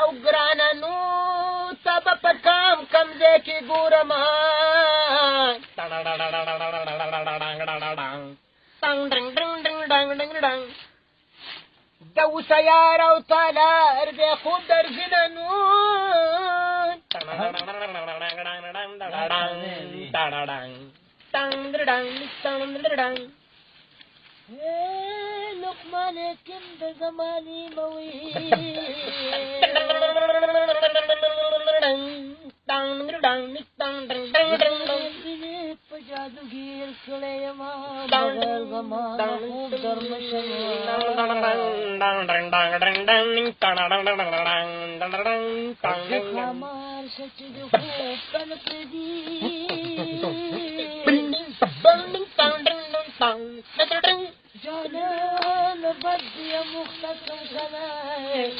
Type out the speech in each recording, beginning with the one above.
او ګرانه نو سبا په کام کم ځای کې ګورم د وسیار او تالار دی خوب درځنه نو لقمان حکیم د زمانې موي په جادوګیر کړی یم بغیر زمانه خوب درمشم خمار شه چې د خوب تن پرېږدي جانان بد یم مختصم بغیر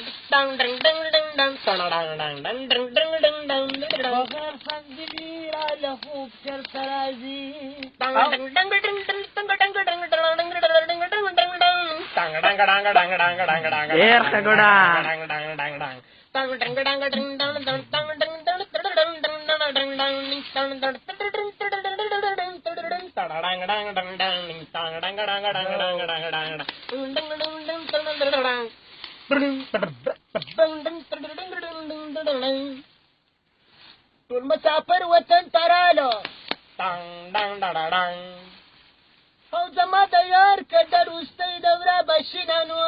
سنگدلي را له خوب چرته راځي ډېر ښه ګوډه ټول مسافر وطن ته رالو او زما د یار که د وروستۍ دوره به شینه نو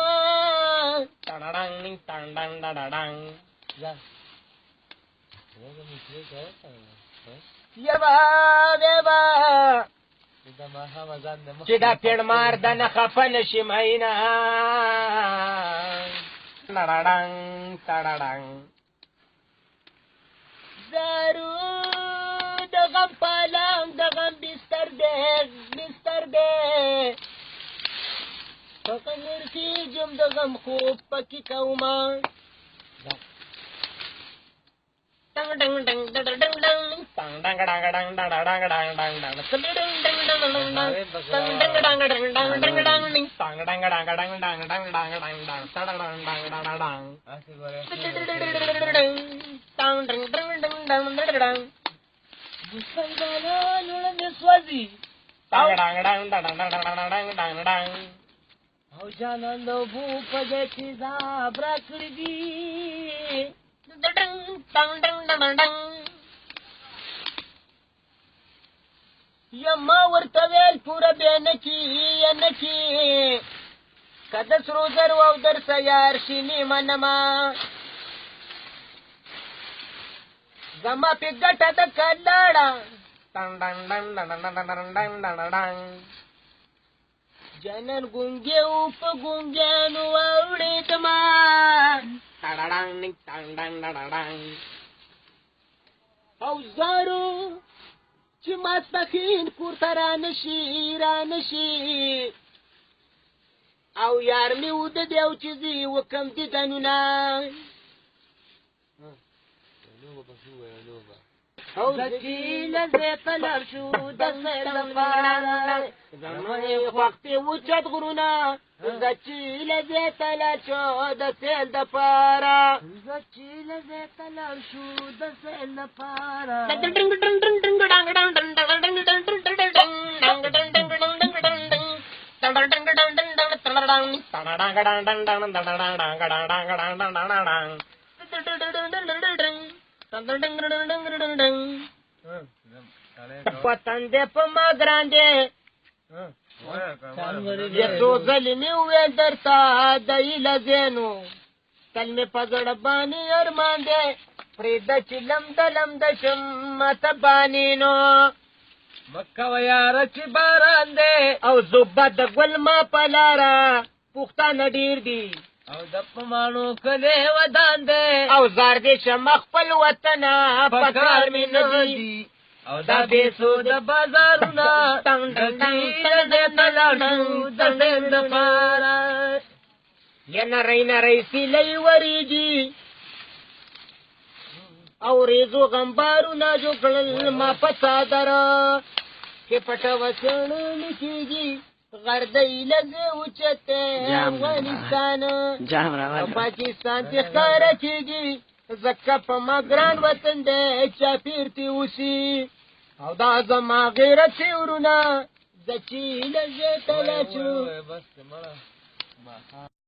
چې دا پیړمار د نه خفه نشي مینه زارو د غم پالام د غم بستر دی په قمر کېږم د غم خوب پکې کومه مسلمانانو ړندې سوځي او جانان د اوبو په دې تیزاب راکړي دي یما ورته ویل پوره بیا نه کي که د سرو زرو او در سیار شینې منمه زما پې ګټه د کلاړه جانان ګونګیو په ګونګیانو واوړېدمه او زارو چې ماسپښین کور ته رانشي او یار مې وده دی او چې زه وکم دیدنونه او چې لږه تلل شو د سیل دپاره زمانې خوښتې اوچت غرونه زه چې لږه تلل شو د سیل دپاره وطن دې په ما ګران دی یې څو ځلې مې وویل درته د هیله ځینو تل مې په زړه باندې ارمان دی پرېږده چې لمده شم ماته بانې نو مه کوه یاره چې باران دی او زوبه د ګل ما په لاره پښتانه ډېر دي او د پمانو کلی ودان دی او زار دې شمه خپل وطنه په کار مې نه دي او دا بیسو د بازارونه د ډېر دپاره یا نری سیلی وریږي او ریزو غمبارونه جوړ کړل ما په څادر کې پټه وسړل کېږي غردۍ لږه اوچته افغانستان پاکستان کې ښکاره کېږي ځکه په ما ګران وطن دی چا پیرتې اوسي او دا زما غیرتي ورونه زه چې لږه تلاچو